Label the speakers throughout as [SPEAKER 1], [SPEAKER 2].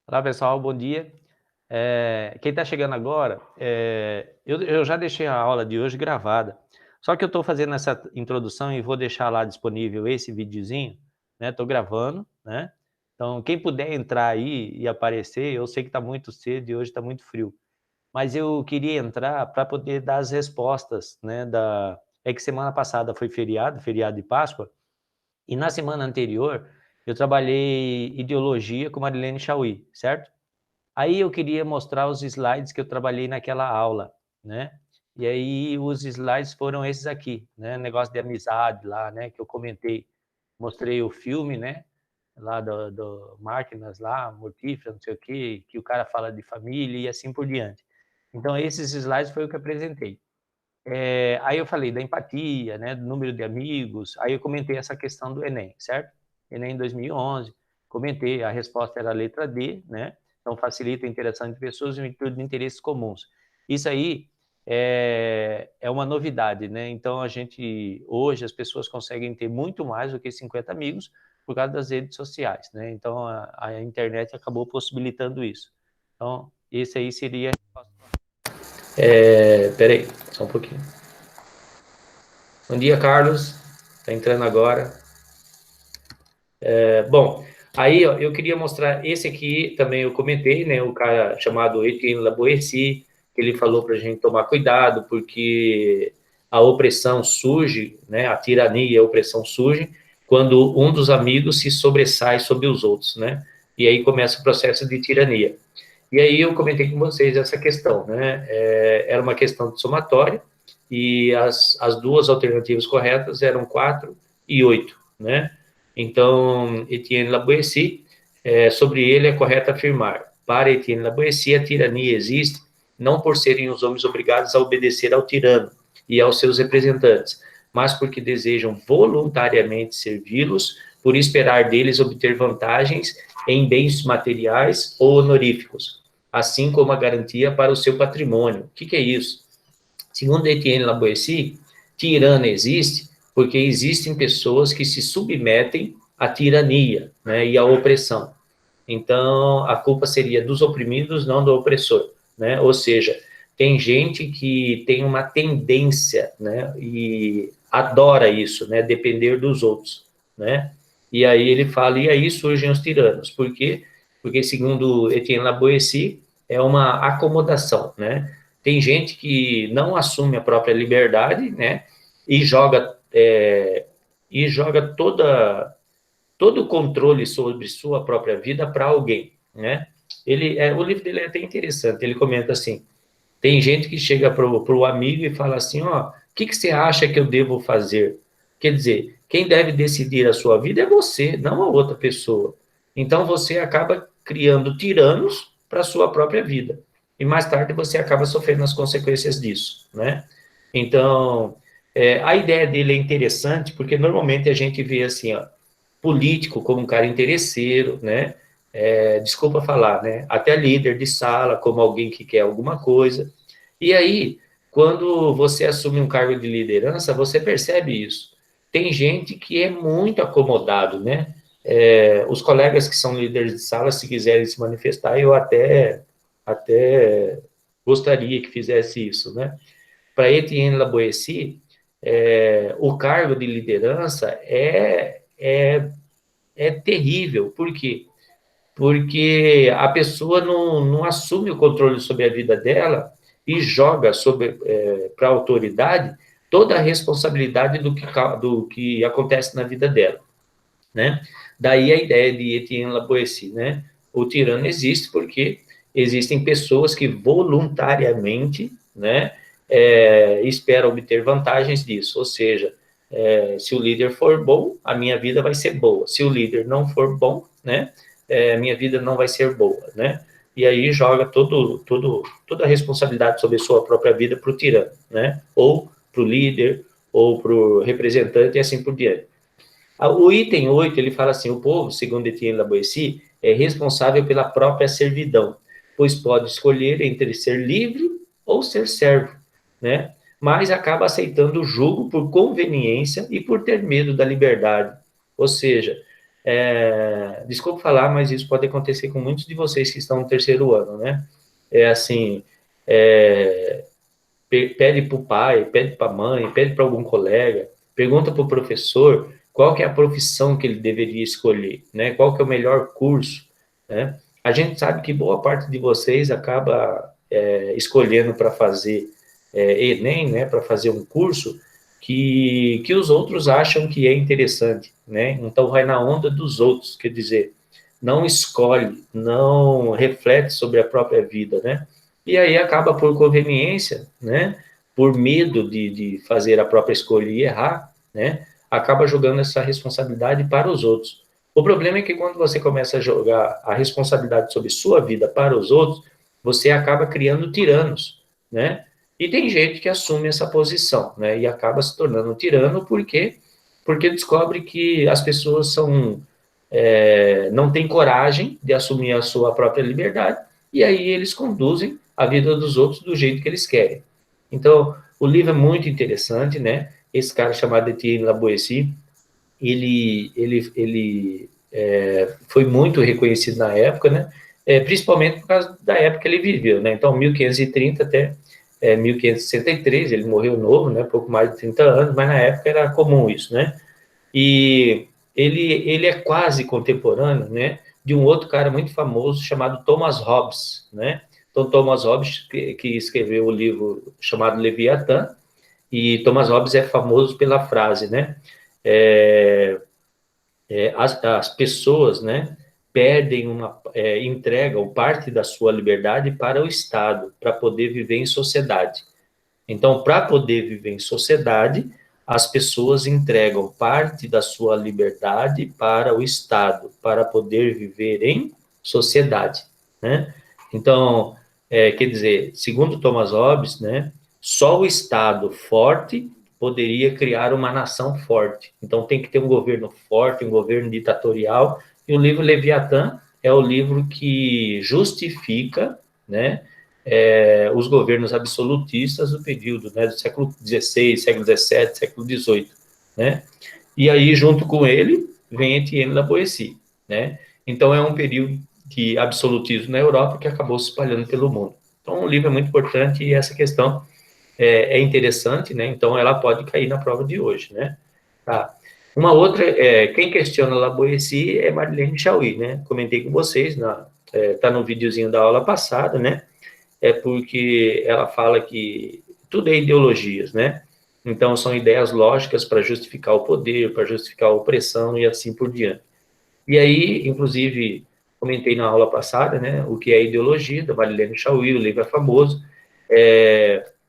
[SPEAKER 1] Olá, pessoal, bom dia. Quem está chegando agora, eu já deixei a aula de hoje gravada, só que eu estou fazendo essa introdução e vou deixar lá disponível esse videozinho, né? Estou gravando, né? Então, quem puder entrar aí e aparecer, eu sei que está muito cedo e hoje está muito frio, mas eu queria entrar para poder dar as respostas, né? É que semana passada foi feriado de Páscoa, e na semana anterior eu trabalhei ideologia com Marilene Chauí, certo? Aí eu queria mostrar os slides que eu trabalhei naquela aula, né? E aí os slides foram esses aqui, né? Negócio de amizade lá, né? Que eu comentei, mostrei o filme, né? Lá do Máquinas lá, Mortífera, não sei o quê, que o cara fala de família e assim por diante. Então esses slides foi o que eu apresentei. Aí eu falei da empatia, né? Do número de amigos. Aí eu comentei essa questão do Enem, certo? Enem 2011. Comentei, a resposta era a letra D, né? Então, facilita a interação entre pessoas em virtude de interesses comuns. Isso aí é uma novidade, né? Então, hoje, as pessoas conseguem ter muito mais do que 50 amigos por causa das redes sociais, né? Então, a internet acabou possibilitando isso. Então, esse aí seria... Peraí, só um pouquinho. Bom dia, Carlos. Está entrando agora. Bom, aí ó, eu queria mostrar esse aqui, também eu comentei, né? O cara chamado Etienne Laboessi, que ele falou para a gente tomar cuidado, porque a opressão surge, né? A tirania e a opressão surge quando um dos amigos se sobressai sobre os outros, né? E aí começa o processo de tirania. E aí eu comentei com vocês essa questão, né? Era uma questão de somatória, e as duas alternativas corretas eram 4 e 8, né? Então, Etienne Laboessi, sobre ele é correto afirmar: para Etienne Laboessi, a tirania existe não por serem os homens obrigados a obedecer ao tirano e aos seus representantes, mas porque desejam voluntariamente servi-los, por esperar deles obter vantagens em bens materiais ou honoríficos, assim como a garantia para o seu patrimônio. O que é isso? Segundo Etienne Laboessi, tirano existe porque existem pessoas que se submetem à tirania, né, e à opressão. Então, a culpa seria dos oprimidos, não do opressor, né? Ou seja, tem gente que tem uma tendência, né, e adora isso, né, depender dos outros, né? E aí ele fala, e aí surgem os tiranos. Por quê? Porque, segundo Etienne Laboessi, é uma acomodação, né? Tem gente que não assume a própria liberdade, né, e joga todo o controle sobre sua própria vida para alguém, né? O livro dele é até interessante. Ele comenta assim: tem gente que chega para o amigo e fala assim, ó, o que você acha que eu devo fazer? Quer dizer, quem deve decidir a sua vida é você, não a outra pessoa. Então você acaba criando tiranos para a sua própria vida. E mais tarde você acaba sofrendo as consequências disso, né? Então, a ideia dele é interessante porque normalmente a gente vê assim, ó, político como um cara interesseiro, né? Desculpa falar, né? Até líder de sala como alguém que quer alguma coisa. E aí, quando você assume um cargo de liderança, você percebe isso. Tem gente que é muito acomodado, né? Os colegas que são líderes de sala, se quiserem se manifestar, eu até gostaria que fizesse isso, né? Para Etienne Laboessi, o cargo de liderança é terrível. Por quê? Porque a pessoa não assume o controle sobre a vida dela e joga para a autoridade toda a responsabilidade do que acontece na vida dela, né? Daí a ideia de Etienne Laboessi, né? O tirano existe porque existem pessoas que voluntariamente, né, esperam obter vantagens disso, ou seja, se o líder for bom, a minha vida vai ser boa. Se o líder não for bom, né, minha vida não vai ser boa, né? E aí joga toda a responsabilidade sobre a sua própria vida para o tirano, né? Ou para o líder, ou para o representante e assim por diante. O item 8 ele fala assim: o povo, segundo Etienne Laboessi, é responsável pela própria servidão, pois pode escolher entre ser livre ou ser servo, né? Mas acaba aceitando o jugo por conveniência e por ter medo da liberdade. Ou seja, desculpa falar, mas isso pode acontecer com muitos de vocês que estão no terceiro ano, né? É assim, é, pede para o pai, pede para a mãe, pede para algum colega, pergunta para o professor qual que é a profissão que ele deveria escolher, né? Qual que é o melhor curso, né? A gente sabe que boa parte de vocês acaba escolhendo para fazer Enem, né? Para fazer um curso que os outros acham que é interessante, né? Então vai na onda dos outros, quer dizer, não escolhe, não reflete sobre a própria vida, né? E aí acaba por conveniência, né? Por medo de fazer a própria escolha e errar, né? Acaba jogando essa responsabilidade para os outros. O problema é que quando você começa a jogar a responsabilidade sobre sua vida para os outros, você acaba criando tiranos, né? E tem gente que assume essa posição, né? E acaba se tornando um tirano porque descobre que as pessoas não têm coragem de assumir a sua própria liberdade e aí eles conduzem a vida dos outros do jeito que eles querem. Então, o livro é muito interessante, né? Esse cara chamado Etienne Laboissy, ele foi muito reconhecido na época, né? Principalmente por causa da época que ele viveu, né? Então, 1530 até 1563, ele morreu novo, né? Pouco mais de 30 anos, mas na época era comum isso, né? E ele é quase contemporâneo, né? De um outro cara muito famoso chamado Thomas Hobbes, né? Então, Thomas Hobbes, que escreveu o livro chamado Leviatã, e Thomas Hobbes é famoso pela frase, né? É, as pessoas, né, entregam parte da sua liberdade para o Estado, para poder viver em sociedade. Então, para poder viver em sociedade, as pessoas entregam parte da sua liberdade para o Estado, para poder viver em sociedade, né? Então, quer dizer, segundo Thomas Hobbes, né, só o Estado forte poderia criar uma nação forte. Então, tem que ter um governo forte, um governo ditatorial. E o livro Leviatã é o livro que justifica, né, os governos absolutistas do período, né, do século XVI, século XVII, século XVIII, né? E aí, junto com ele, vem Etienne Laboissy, né? Então, é um período de absolutismo na Europa que acabou se espalhando pelo mundo. Então, o livro é muito importante e essa questão é interessante, né? Então, ela pode cair na prova de hoje, né? Tá. Uma outra, quem questiona Laboissy é Marlene Chauí, né? Comentei com vocês, tá no videozinho da aula passada, né? É porque ela fala que tudo é ideologias, né? Então, são ideias lógicas para justificar o poder, para justificar a opressão e assim por diante. E aí, inclusive, comentei na aula passada, né, o que é ideologia, da Marilene Chauí, o livro é famoso.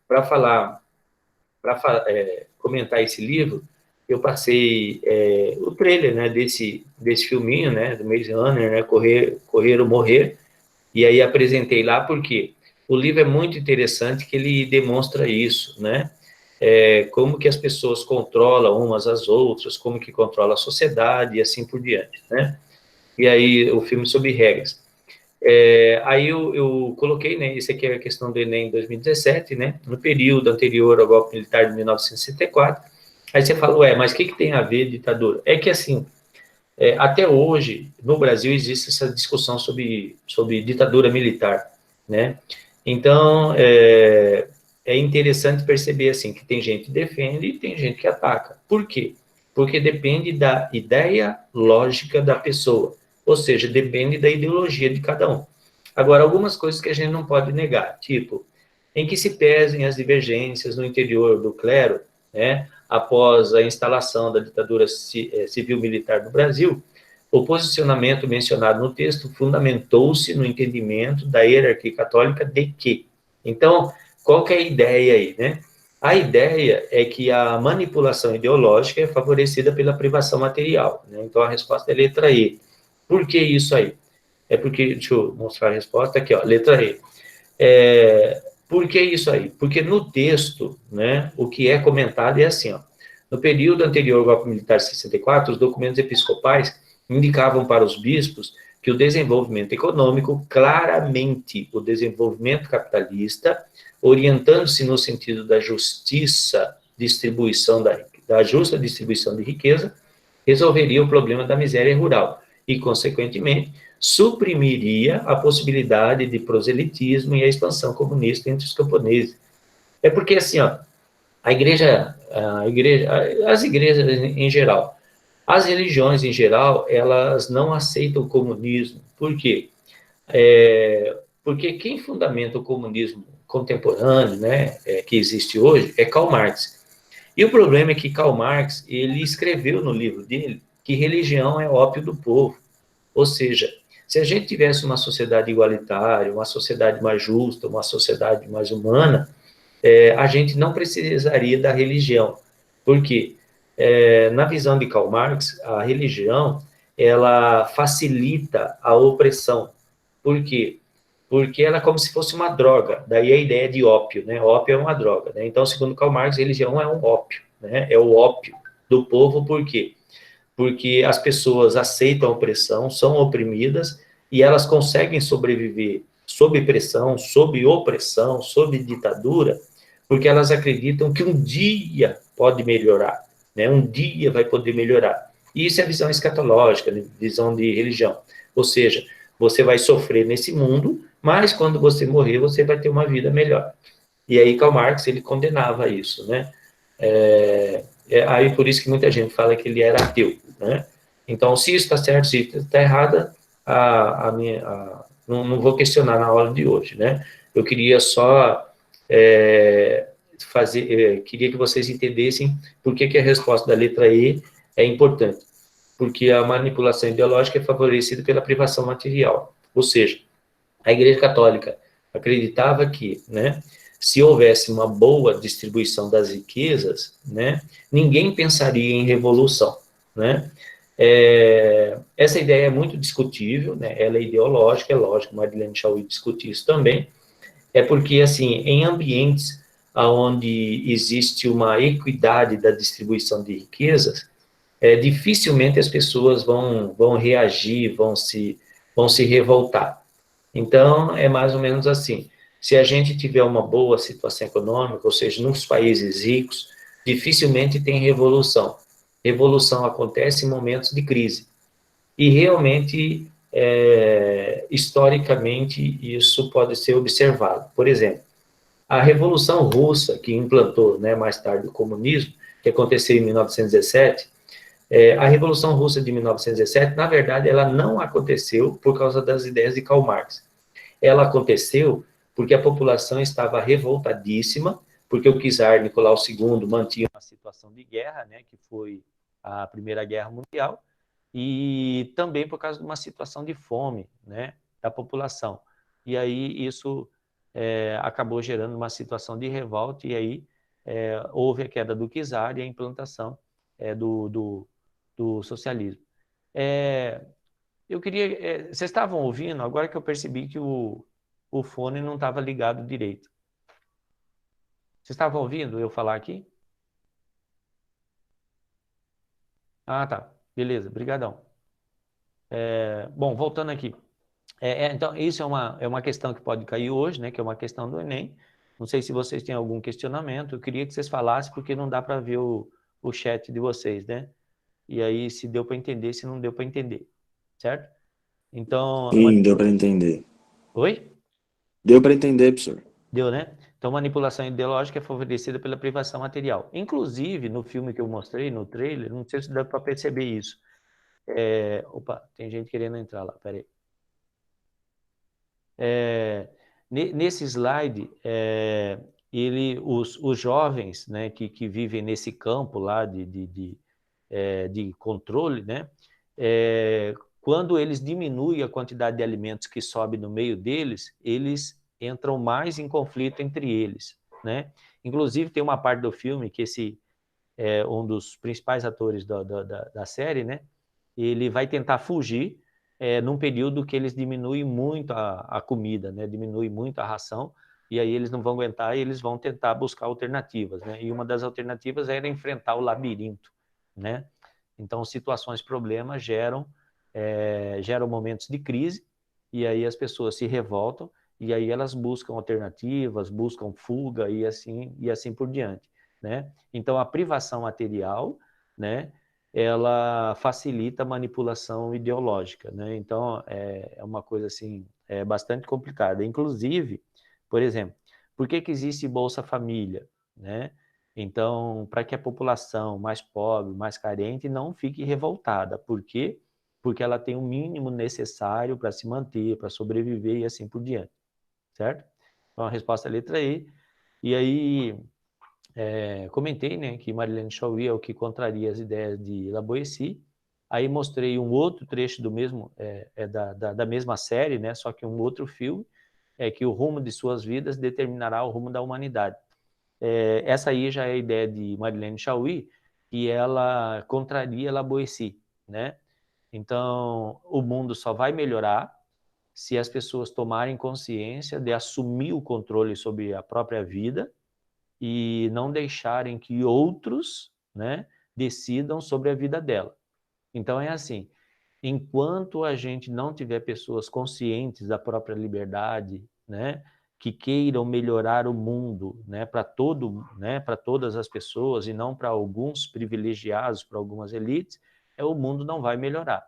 [SPEAKER 1] Para falar, para comentar esse livro, eu passei o trailer, né, desse filminho, né, do Maze Runner, né, Correr ou Morrer, e aí apresentei lá porque o livro é muito interessante que ele demonstra isso, né? Como que as pessoas controlam umas às outras, como que controla a sociedade e assim por diante, né? E aí o filme sobre regras. Aí eu coloquei, né? Esse aqui é a questão do Enem 2017, né? No período anterior ao golpe militar de 1964. Aí você fala, ué, mas o que tem a ver ditadura? É que assim, até hoje, no Brasil, existe essa discussão sobre ditadura militar, né? Então, é interessante perceber, assim, que tem gente que defende e tem gente que ataca. Por quê? Porque depende da ideia lógica da pessoa, ou seja, depende da ideologia de cada um. Agora, algumas coisas que a gente não pode negar, tipo, em que se pesem as divergências no interior do clero, né, após a instalação da ditadura civil-militar no Brasil, o posicionamento mencionado no texto fundamentou-se no entendimento da hierarquia católica de que. Então, qual que é a ideia aí, né? A ideia é que a manipulação ideológica é favorecida pela privação material, né? Então, a resposta é letra E. Por que isso aí? É porque, deixa eu mostrar a resposta aqui, ó, letra E. Por que isso aí? Porque no texto, né, o que é comentado é assim, ó, no período anterior ao golpe militar de 64, os documentos episcopais indicavam para os bispos que o desenvolvimento econômico, claramente o desenvolvimento capitalista, orientando-se no sentido da justa distribuição de riqueza, resolveria o problema da miséria rural e, consequentemente, suprimiria a possibilidade de proselitismo e a expansão comunista entre os camponeses. É porque, assim, ó, as igrejas em geral, as religiões em geral, elas não aceitam o comunismo. Por quê? Porque quem fundamenta o comunismo contemporâneo, né, que existe hoje, é Karl Marx. E o problema é que Karl Marx, ele escreveu no livro dele que religião é ópio do povo. Ou seja, se a gente tivesse uma sociedade igualitária, uma sociedade mais justa, uma sociedade mais humana, a gente não precisaria da religião. Por quê? Na visão de Karl Marx, a religião, ela facilita a opressão. Por quê? Porque ela é como se fosse uma droga, daí a ideia de ópio, né? Ópio é uma droga, né? Então, segundo Karl Marx, religião é um ópio, né? É o ópio do povo, por quê? Porque as pessoas aceitam a opressão, são oprimidas, e elas conseguem sobreviver sob pressão, sob opressão, sob ditadura, porque elas acreditam que um dia pode melhorar, né? Um dia vai poder melhorar. E isso é a visão escatológica, né? Visão de religião. Ou seja, você vai sofrer nesse mundo, mas quando você morrer, você vai ter uma vida melhor. E aí Karl Marx, ele condenava isso, né? Aí por isso que muita gente fala que ele era ateu, né? Então, se isso está certo, se isso está errado, não vou questionar na aula de hoje, né? Eu queria só queria que vocês entendessem por que a resposta da letra E é importante. Porque a manipulação ideológica é favorecida pela privação material. Ou seja, a Igreja Católica acreditava que, né, se houvesse uma boa distribuição das riquezas, né, ninguém pensaria em revolução, né? Essa ideia é muito discutível, né? Ela é ideológica, é lógico, Marilene Chauí discutiu isso também, é porque, assim, em ambientes onde existe uma equidade da distribuição de riquezas, dificilmente as pessoas vão reagir, vão se revoltar. Então, é mais ou menos assim. Se a gente tiver uma boa situação econômica, ou seja, nos países ricos, dificilmente tem revolução. Revolução acontece em momentos de crise. E realmente, historicamente, isso pode ser observado. Por exemplo, a Revolução Russa, que implantou, né, mais tarde o comunismo, que aconteceu em 1917, a Revolução Russa de 1917, na verdade, ela não aconteceu por causa das ideias de Karl Marx. Ela aconteceu porque a população estava revoltadíssima, porque o czar Nicolau II mantinha uma situação de guerra, né, que foi a Primeira Guerra Mundial, e também por causa de uma situação de fome, né, da população. E aí isso acabou gerando uma situação de revolta, e aí houve a queda do czar e a implantação do socialismo. Eu queria... vocês estavam ouvindo, agora que eu percebi que o fone não estava ligado direito. Vocês estavam ouvindo eu falar aqui? Ah, tá. Beleza, brigadão. Bom, voltando aqui. Então, isso é uma questão que pode cair hoje, né? Que é uma questão do Enem. Não sei se vocês têm algum questionamento. Eu queria que vocês falassem, porque não dá para ver o chat de vocês, né? E aí, se deu para entender, se não deu para entender. Certo? Então,
[SPEAKER 2] Sim, deu para entender.
[SPEAKER 1] Oi?
[SPEAKER 2] Deu para entender, professor.
[SPEAKER 1] Deu, né? Então, manipulação ideológica é favorecida pela privação material. Inclusive, no filme que eu mostrei, no trailer, não sei se dá para perceber isso. Opa, tem gente querendo entrar lá, peraí. Nesse slide, os jovens, né, que vivem nesse campo lá de controle, né, quando eles diminuem a quantidade de alimentos que sobe no meio deles, eles entram mais em conflito entre eles, né? Inclusive, tem uma parte do filme que esse é um dos principais atores da série, né? Ele vai tentar fugir num período que eles diminuem muito a comida, né? Diminuem muito a ração, e aí eles não vão aguentar e eles vão tentar buscar alternativas, né? E uma das alternativas era enfrentar o labirinto, né? Então, situações, problemas geram momentos de crise, e aí as pessoas se revoltam, e aí elas buscam alternativas, buscam fuga e assim por diante, né? Então, a privação material, né,
[SPEAKER 3] ela facilita a manipulação ideológica, né? Então, é uma coisa assim, bastante complicada. Inclusive, por exemplo, por que existe Bolsa Família, né? Então, para que a população mais pobre, mais carente, não fique revoltada. Por quê? Porque ela tem o mínimo necessário para se manter, para sobreviver e assim por diante, certo? Então, a resposta é a letra E. E aí, comentei, né, que Marilene Chauí é o que contraria as ideias de La Boétie. Aí mostrei um outro trecho do mesmo, da mesma série, né, só que um outro filme, que o rumo de suas vidas determinará o rumo da humanidade. Essa aí já é a ideia de Marilene Chauí, que ela contraria La Boétie, né? Então, o mundo só vai melhorar se as pessoas tomarem consciência de assumir o controle sobre a própria vida e não deixarem que outros, né, decidam sobre a vida dela. Então é assim, enquanto a gente não tiver pessoas conscientes da própria liberdade, né, que queiram melhorar o mundo, né, para todas as pessoas e não para alguns privilegiados, para algumas elites, o mundo não vai melhorar.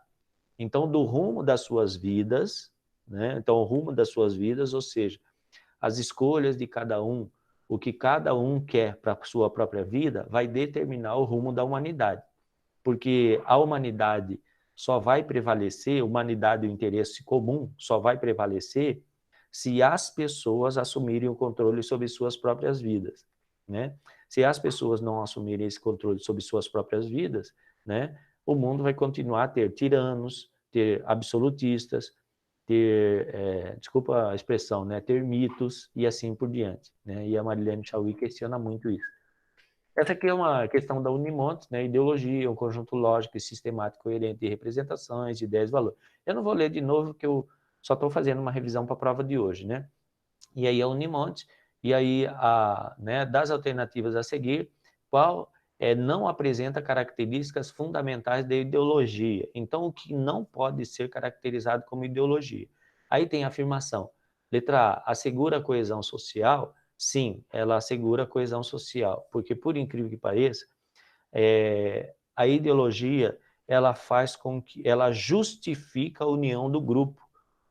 [SPEAKER 3] Então, do rumo das suas vidas, né, então o rumo das suas vidas, ou seja, as escolhas de cada um, o que cada um quer para a sua própria vida, vai determinar o rumo da humanidade. Porque a humanidade só vai prevalecer, humanidade e o interesse comum só vai prevalecer se as pessoas assumirem o controle sobre suas próprias vidas, né? Se as pessoas não assumirem esse controle sobre suas próprias vidas, né, o mundo vai continuar a ter tiranos, ter absolutistas, ter, desculpa a expressão, né, ter mitos e assim por diante, né? E a Marilene Chauí questiona muito isso. Essa aqui é uma questão da Unimontes, né? Ideologia, um conjunto lógico e sistemático coerente de representações, de ideias e valores. Eu não vou ler de novo, porque eu só estou fazendo uma revisão para a prova de hoje, né? E aí a Unimontes, e aí né, das alternativas a seguir, qual não apresenta características fundamentais da ideologia. Então, o que não pode ser caracterizado como ideologia? Aí tem a afirmação. Letra A, assegura a coesão social? Sim, ela assegura a coesão social, porque, por incrível que pareça, a ideologia ela faz com que ela justifica a união do grupo,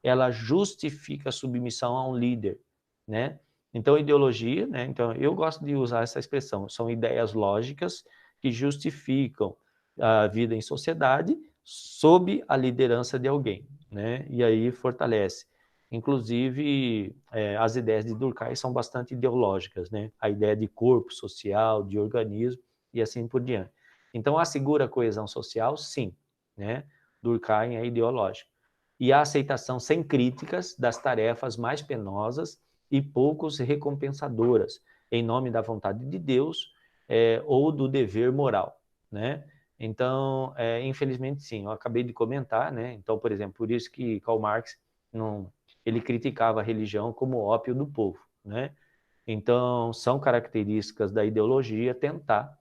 [SPEAKER 3] ela justifica a submissão a um líder, né? Então, ideologia, né? Então, eu gosto de usar essa expressão, são ideias lógicas que justificam a vida em sociedade sob a liderança de alguém, né? E aí fortalece. Inclusive, as ideias de Durkheim são bastante ideológicas, né? A ideia de corpo social, de organismo e assim por diante. Então, assegura a coesão social? Sim, né? Durkheim é ideológico. E a aceitação sem críticas das tarefas mais penosas e poucos recompensadoras, em nome da vontade de Deus ou do dever moral, né? Então, infelizmente, sim, eu acabei de comentar, né? Então, por exemplo, por isso que Karl Marx ele criticava a religião como ópio do povo, né? Então, são características da ideologia tentar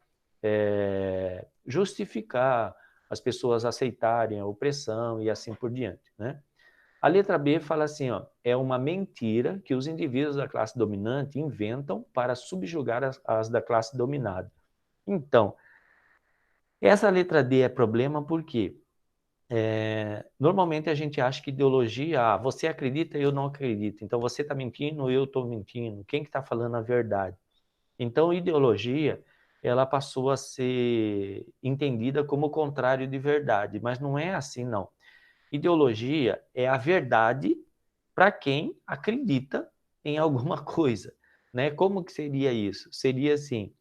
[SPEAKER 3] justificar as pessoas aceitarem a opressão e assim por diante, né? A letra B fala assim, ó, é uma mentira que os indivíduos da classe dominante inventam para subjugar as da classe dominada. Então, essa letra D é problema porque normalmente a gente acha que ideologia, você acredita, eu não acredito. Então, você está mentindo, eu estou mentindo. Quem que está falando a verdade? Então, ideologia, ela passou a ser entendida como o contrário de verdade, mas não é assim, não. Ideologia é a verdade para quem acredita em alguma coisa, né? Como que seria isso? Seria assim,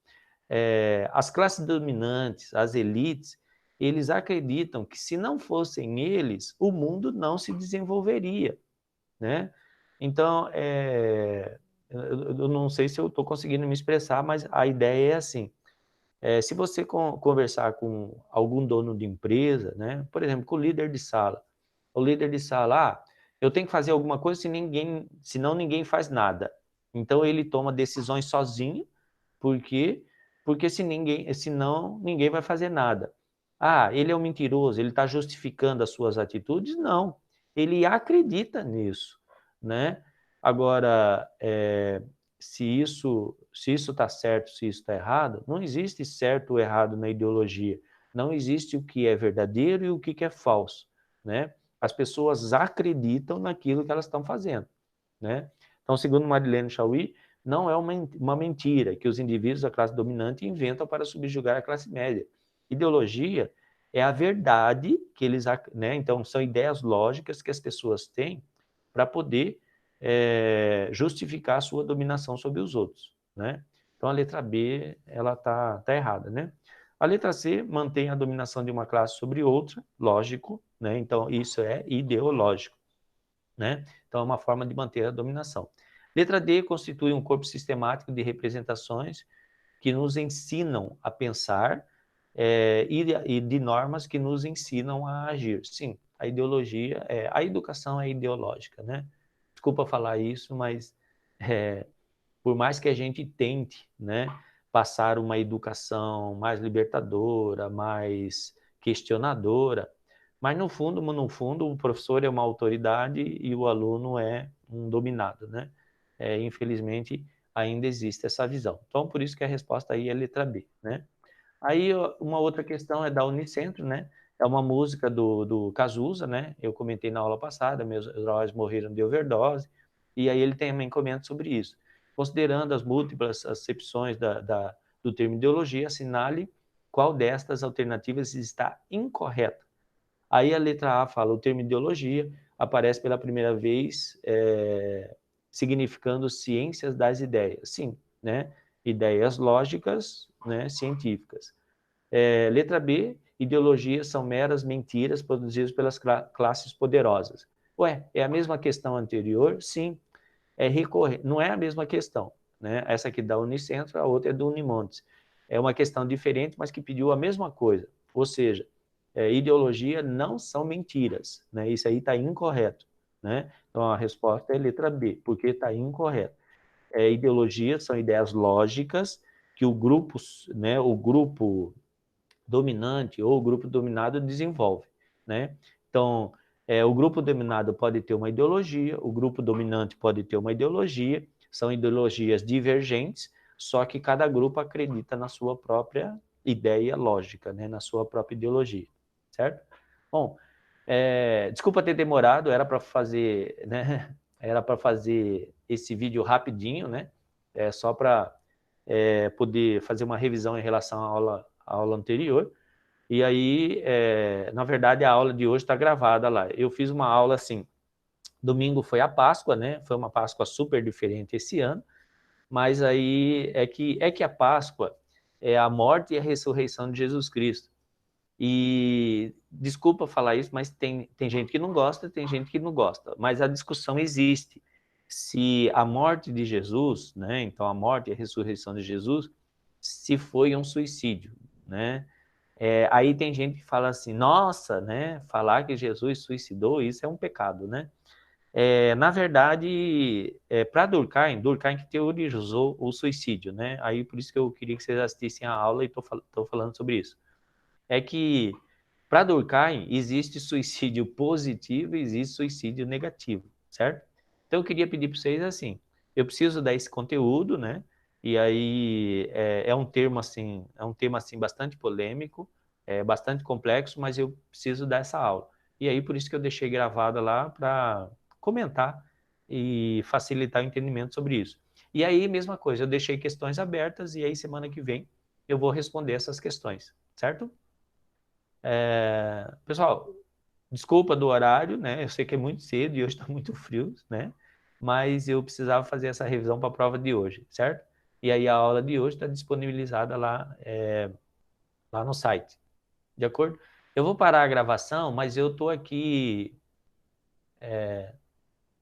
[SPEAKER 3] as classes dominantes, as elites, eles acreditam que se não fossem eles, o mundo não se desenvolveria, né? Então, eu não sei se eu estou conseguindo me expressar, mas a ideia é assim, se você conversar com algum dono de empresa, né? Por exemplo, com o líder de sala, o líder de sala, eu tenho que fazer alguma coisa, senão ninguém faz nada. Então ele toma decisões sozinho, por quê? Porque senão ninguém vai fazer nada. Ele é um mentiroso, ele está justificando as suas atitudes? Não, ele acredita nisso, né? Agora, se isso está certo, se isso está errado, não existe certo ou errado na ideologia. Não existe o que é verdadeiro e o que é falso, né? As pessoas acreditam naquilo que elas estão fazendo, né? Então, segundo Marilene Chauí, não é uma mentira que os indivíduos da classe dominante inventam para subjugar a classe média. Ideologia é a verdade que eles, né? Então, são ideias lógicas que as pessoas têm para poder justificar a sua dominação sobre os outros, né? Então, a letra B, ela tá errada, né? A letra C mantém a dominação de uma classe sobre outra, lógico, né? Então, isso é ideológico, né? Então, é uma forma de manter a dominação. Letra D constitui um corpo sistemático de representações que nos ensinam a pensar e de normas que nos ensinam a agir. Sim, a ideologia, a educação é ideológica, né? Desculpa falar isso, mas por mais que a gente tente, né, passar uma educação mais libertadora, mais questionadora, mas no fundo, o professor é uma autoridade e o aluno é um dominado, né? Infelizmente, ainda existe essa visão. Então, por isso que a resposta aí é letra B, né? Aí, uma outra questão é da Unicentro, né? É uma música do Cazuza, né? Eu comentei na aula passada, meus heróis morreram de overdose, e aí ele também comenta sobre isso. Considerando as múltiplas acepções do termo ideologia, assinale qual destas alternativas está incorreta. Aí a letra A fala, o termo ideologia aparece pela primeira vez significando ciências das ideias. Sim, né? Ideias lógicas, né? Científicas. Letra B, ideologias são meras mentiras produzidas pelas classes poderosas. Ué, é a mesma questão anterior? Sim, não é a mesma questão, né? Essa aqui da Unicentro, a outra é do Unimontes. É uma questão diferente, mas que pediu a mesma coisa. Ou seja, ideologia não são mentiras, né? Isso aí está incorreto, né? Então a resposta é letra B, porque está incorreto. Ideologia são ideias lógicas que o grupo, né? O grupo dominante ou o grupo dominado desenvolve, né? Então, o grupo dominado pode ter uma ideologia, o grupo dominante pode ter uma ideologia, são ideologias divergentes, só que cada grupo acredita na sua própria ideia lógica, né? Na sua própria ideologia, certo? Bom, desculpa ter demorado, era para fazer, né? Era para fazer esse vídeo rapidinho, né? Só para poder fazer uma revisão em relação à aula anterior. E aí, na verdade, a aula de hoje está gravada lá. Eu fiz uma aula assim, domingo foi a Páscoa, né? Foi uma Páscoa super diferente esse ano, mas aí é que a Páscoa é a morte e a ressurreição de Jesus Cristo. E desculpa falar isso, mas tem gente que não gosta, tem gente que não gosta. Mas a discussão existe. Se a morte de Jesus, né? Então a morte e a ressurreição de Jesus, se foi um suicídio, né? Aí tem gente que fala assim, nossa, né? Falar que Jesus suicidou, isso é um pecado, né? Na verdade, para Durkheim que teorizou o suicídio, né? Aí por isso que eu queria que vocês assistissem a aula e estou falando sobre isso. É que, para Durkheim, existe suicídio positivo e existe suicídio negativo, certo? Então, eu queria pedir para vocês assim, eu preciso dar esse conteúdo, né? E aí é um tema assim bastante polêmico, bastante complexo, mas eu preciso dar essa aula. E aí, por isso que eu deixei gravada lá para comentar e facilitar o entendimento sobre isso. E aí, mesma coisa, eu deixei questões abertas e aí, semana que vem, eu vou responder essas questões, certo? Pessoal, desculpa do horário, né? Eu sei que é muito cedo e hoje está muito frio, né? Mas eu precisava fazer essa revisão para a prova de hoje, certo? E aí a aula de hoje está disponibilizada lá no site, de acordo? Eu vou parar a gravação, mas eu estou aqui